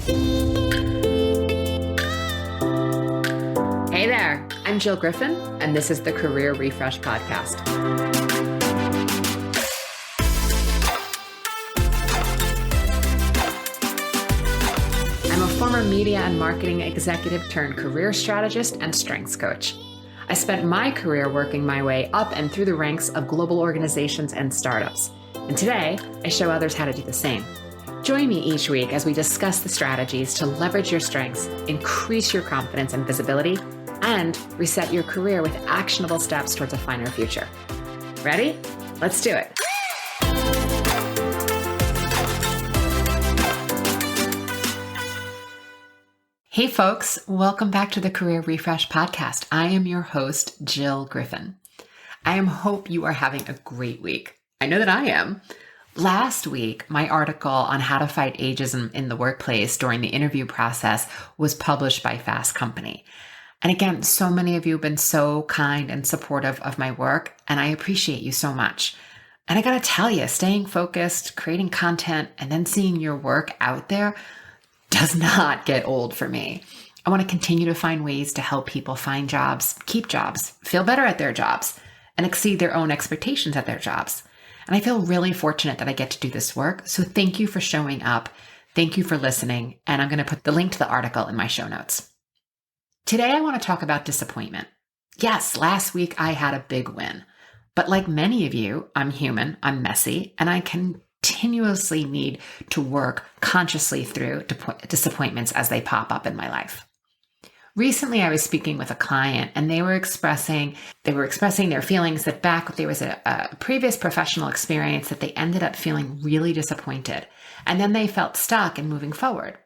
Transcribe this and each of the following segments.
Hey there, I'm Jill Griffin, and this is the Career Refresh Podcast. I'm a former media and marketing executive turned career strategist and strengths coach. I spent my career working my way up and through the ranks of global organizations and startups. And today, I show others how to do the same. Join me each week as we discuss the strategies to leverage your strengths, increase your confidence and visibility, and reset your career with actionable steps towards a finer future. Ready? Let's do it. Hey folks, welcome back to the Career Refresh Podcast. I am your host, Jill Griffin. I hope you are having a great week. I know that I am. Last week, my article on how to fight ageism in the workplace during the interview process was published by Fast Company. And again, so many of you have been so kind and supportive of my work, and I appreciate you so much. And I gotta tell you, staying focused, creating content, and then seeing your work out there does not get old for me. I want to continue to find ways to help people find jobs, keep jobs, feel better at their jobs, and exceed their own expectations at their jobs. And I feel really fortunate that I get to do this work. So thank you for showing up. Thank you for listening. And I'm going to put the link to the article in my show notes. Today, I want to talk about disappointment. Yes, last week I had a big win. But like many of you, I'm human, I'm messy, and I continuously need to work consciously through disappointments as they pop up in my life. Recently, I was speaking with a client and they were expressing their feelings that back there was a previous professional experience that they ended up feeling really disappointed. And then they felt stuck in moving forward.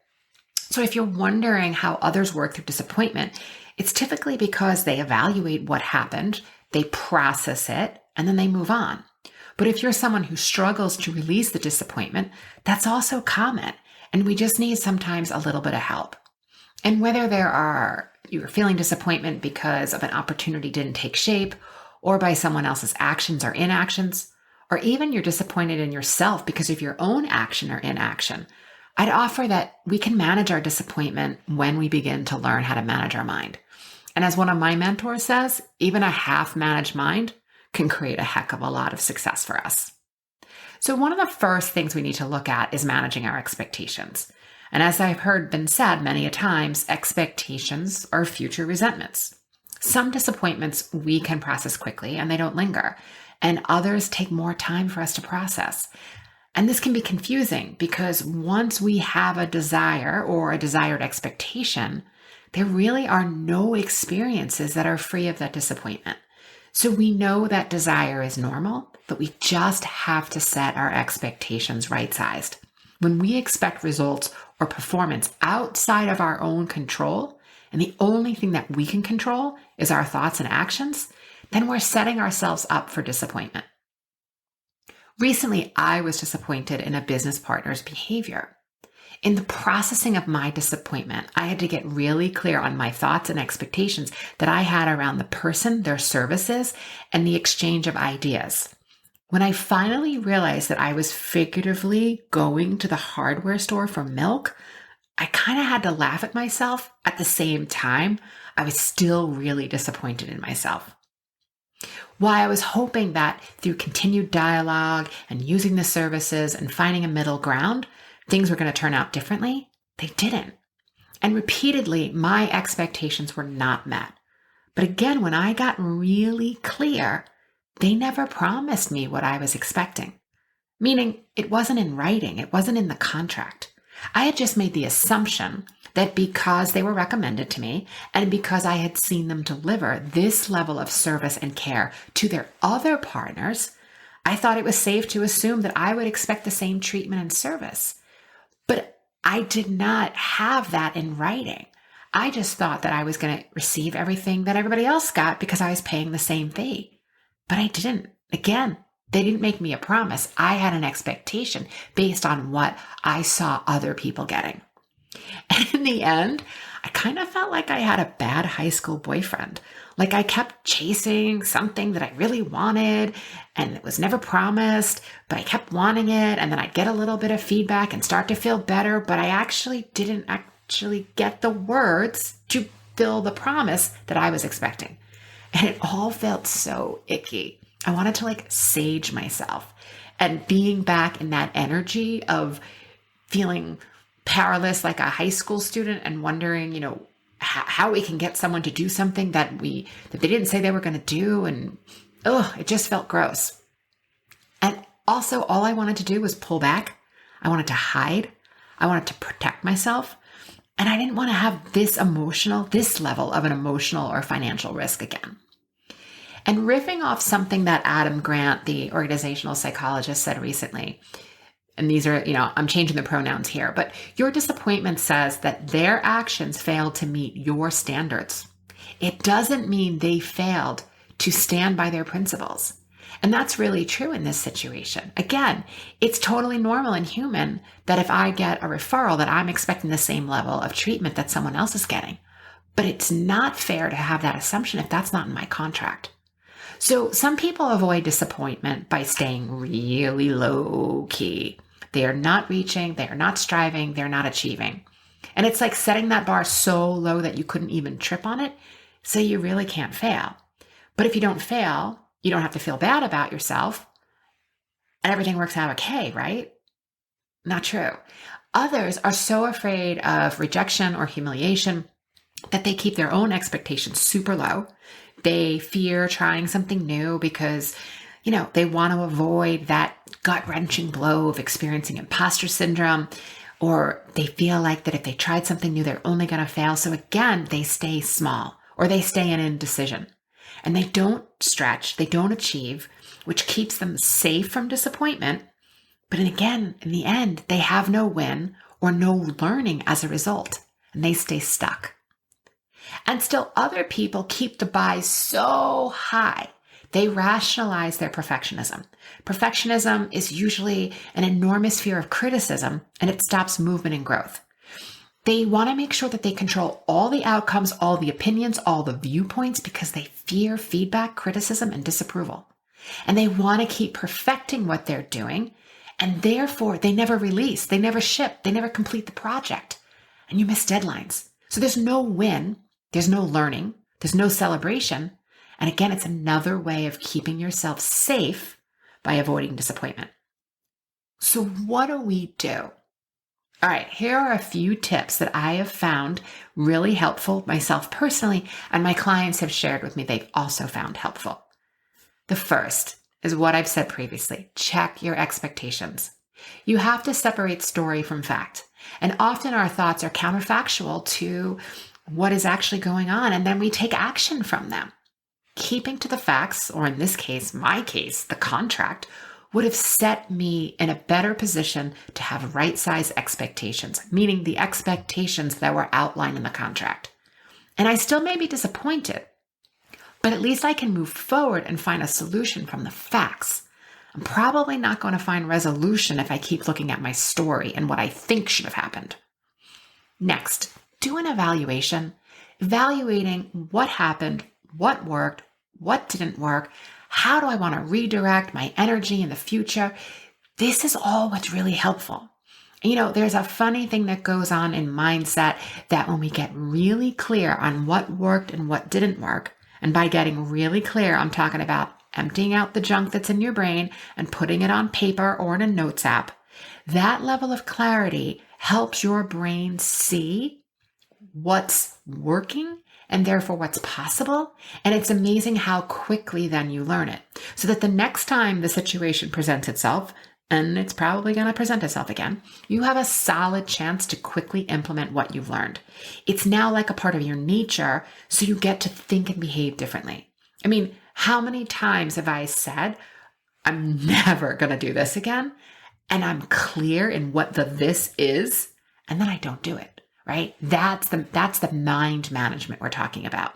So if you're wondering how others work through disappointment, it's typically because they evaluate what happened, they process it, and then they move on. But if you're someone who struggles to release the disappointment, that's also common. And we just need sometimes a little bit of help. And whether you're feeling disappointment because of an opportunity didn't take shape, or by someone else's actions or inactions, or even you're disappointed in yourself because of your own action or inaction, I'd offer that we can manage our disappointment when we begin to learn how to manage our mind. And as one of my mentors says, even a half-managed mind can create a heck of a lot of success for us. So one of the first things we need to look at is managing our expectations. And as I've heard been said many a times, expectations are future resentments. Some disappointments we can process quickly and they don't linger, and others take more time for us to process. And this can be confusing because once we have a desire or a desired expectation, there really are no experiences that are free of that disappointment. So we know that desire is normal, but we just have to set our expectations right-sized. When we expect results or performance outside of our own control, and the only thing that we can control is our thoughts and actions, then we're setting ourselves up for disappointment. Recently, I was disappointed in a business partner's behavior. In the processing of my disappointment, I had to get really clear on my thoughts and expectations that I had around the person, their services, and the exchange of ideas. When I finally realized that I was figuratively going to the hardware store for milk, I kind of had to laugh at myself. At the same time, I was still really disappointed in myself. While I was hoping that through continued dialogue and using the services and finding a middle ground, things were going to turn out differently, they didn't. And repeatedly, my expectations were not met. But again, when I got really clear, they never promised me what I was expecting. Meaning, it wasn't in writing, it wasn't in the contract. I had just made the assumption that because they were recommended to me and because I had seen them deliver this level of service and care to their other partners, I thought it was safe to assume that I would expect the same treatment and service. But I did not have that in writing. I just thought that I was going to receive everything that everybody else got because I was paying the same fee. But I didn't. Again, they didn't make me a promise. I had an expectation based on what I saw other people getting. And in the end, I kind of felt like I had a bad high school boyfriend. Like I kept chasing something that I really wanted and it was never promised, but I kept wanting it. And then I'd get a little bit of feedback and start to feel better, but I actually didn't actually get the words to fill the promise that I was expecting. And it all felt so icky. I wanted to like sage myself, and being back in that energy of feeling powerless like a high school student and wondering, how we can get someone to do something that they didn't say they were going to do. And it just felt gross. And also all I wanted to do was pull back. I wanted to hide. I wanted to protect myself. And I didn't want to have this level of an emotional or financial risk again. And riffing off something that Adam Grant, the organizational psychologist, said recently, and these are, I'm changing the pronouns here, but your disappointment says that their actions failed to meet your standards. It doesn't mean they failed to stand by their principles. And that's really true in this situation. Again, it's totally normal and human that if I get a referral that I'm expecting the same level of treatment that someone else is getting. But it's not fair to have that assumption if that's not in my contract. So some people avoid disappointment by staying really low key. They are not reaching, they are not striving, they're not achieving. And it's like setting that bar so low that you couldn't even trip on it, so you really can't fail. But if you don't fail, you don't have to feel bad about yourself, and everything works out okay, right? Not true. Others are so afraid of rejection or humiliation that they keep their own expectations super low. They fear trying something new because, they want to avoid that gut-wrenching blow of experiencing imposter syndrome, or they feel like that if they tried something new, they're only going to fail. So again, they stay small, or they stay in indecision, and they don't stretch, they don't achieve, which keeps them safe from disappointment. But again, in the end, they have no win or no learning as a result, and they stay stuck. And still other people keep the buy so high. They rationalize their perfectionism. Perfectionism is usually an enormous fear of criticism, and it stops movement and growth. They want to make sure that they control all the outcomes, all the opinions, all the viewpoints, because they fear feedback, criticism, and disapproval. And they want to keep perfecting what they're doing, and therefore they never release, they never ship, they never complete the project, and you miss deadlines. So there's no win. There's no learning, there's no celebration. And again, it's another way of keeping yourself safe by avoiding disappointment. So what do we do? All right, here are a few tips that I have found really helpful myself personally, and my clients have shared with me they've also found helpful. The first is what I've said previously: check your expectations. You have to separate story from fact. And often our thoughts are counterfactual to what is actually going on, and then we take action from them. Keeping to the facts, or in this case, my case, the contract, would have set me in a better position to have right-size expectations, meaning the expectations that were outlined in the contract. And I still may be disappointed, but at least I can move forward and find a solution from the facts. I'm probably not going to find resolution if I keep looking at my story and what I think should have happened. Next, do an evaluation, evaluating what happened, what worked, what didn't work, how do I want to redirect my energy in the future. This is all what's really helpful. There's a funny thing that goes on in mindset that when we get really clear on what worked and what didn't work, and by getting really clear, I'm talking about emptying out the junk that's in your brain and putting it on paper or in a notes app, that level of clarity helps your brain see what's working and therefore what's possible. And it's amazing how quickly then you learn it, so that the next time the situation presents itself, and it's probably going to present itself again, you have a solid chance to quickly implement what you've learned. It's now like a part of your nature, so you get to think and behave differently. I mean, how many times have I said, I'm never going to do this again, and I'm clear in what the this is, and then I don't do it. Right? That's the mind management we're talking about.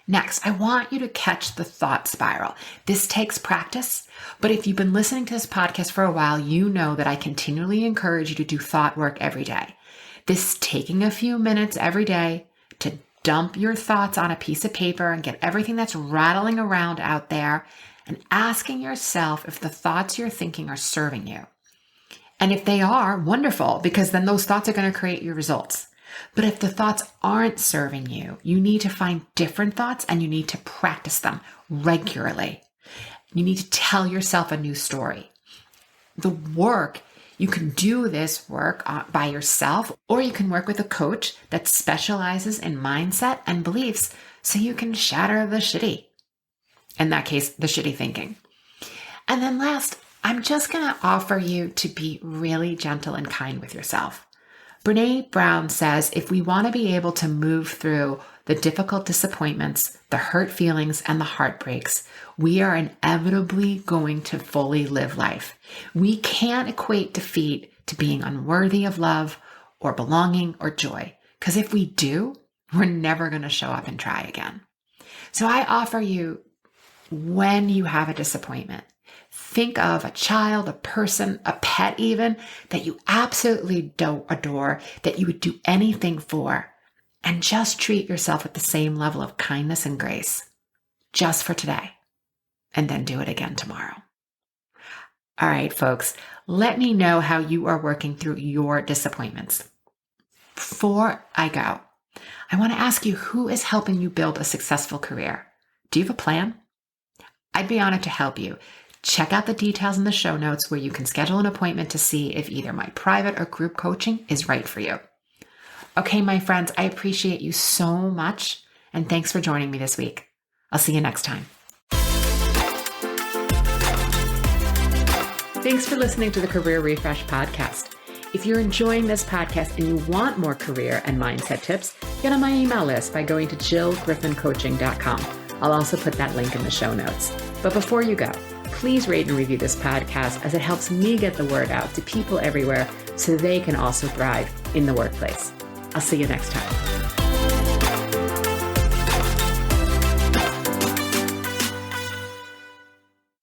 Next, I want you to catch the thought spiral. This takes practice, but if you've been listening to this podcast for a while, you know that I continually encourage you to do thought work every day. This taking a few minutes every day to dump your thoughts on a piece of paper and get everything that's rattling around out there and asking yourself if the thoughts you're thinking are serving you. And if they are, wonderful, because then those thoughts are going to create your results. But if the thoughts aren't serving you, you need to find different thoughts and you need to practice them regularly. You need to tell yourself a new story. You can do this work by yourself, or you can work with a coach that specializes in mindset and beliefs so you can shatter the shitty. In that case, the shitty thinking. And then last, I'm just going to offer you to be really gentle and kind with yourself. Brene Brown says, if we want to be able to move through the difficult disappointments, the hurt feelings, and the heartbreaks, we are inevitably going to fully live life. We can't equate defeat to being unworthy of love or belonging or joy, because if we do, we're never going to show up and try again. So I offer you, when you have a disappointment, think of a child, a person, a pet even, that you absolutely don't adore, that you would do anything for, and just treat yourself with the same level of kindness and grace, just for today, and then do it again tomorrow. All right, folks, let me know how you are working through your disappointments. Before I go, I want to ask you, who is helping you build a successful career? Do you have a plan? I'd be honored to help you. Check out the details in the show notes where you can schedule an appointment to see if either my private or group coaching is right for you. Okay, my friends, I appreciate you so much, and thanks for joining me this week. I'll see you next time. Thanks for listening to the Career Refresh podcast. If you're enjoying this podcast and you want more career and mindset tips, get on my email list by going to jillgriffincoaching.com. I'll also put that link in the show notes. But before you go, please rate and review this podcast, as it helps me get the word out to people everywhere so they can also thrive in the workplace. I'll see you next time.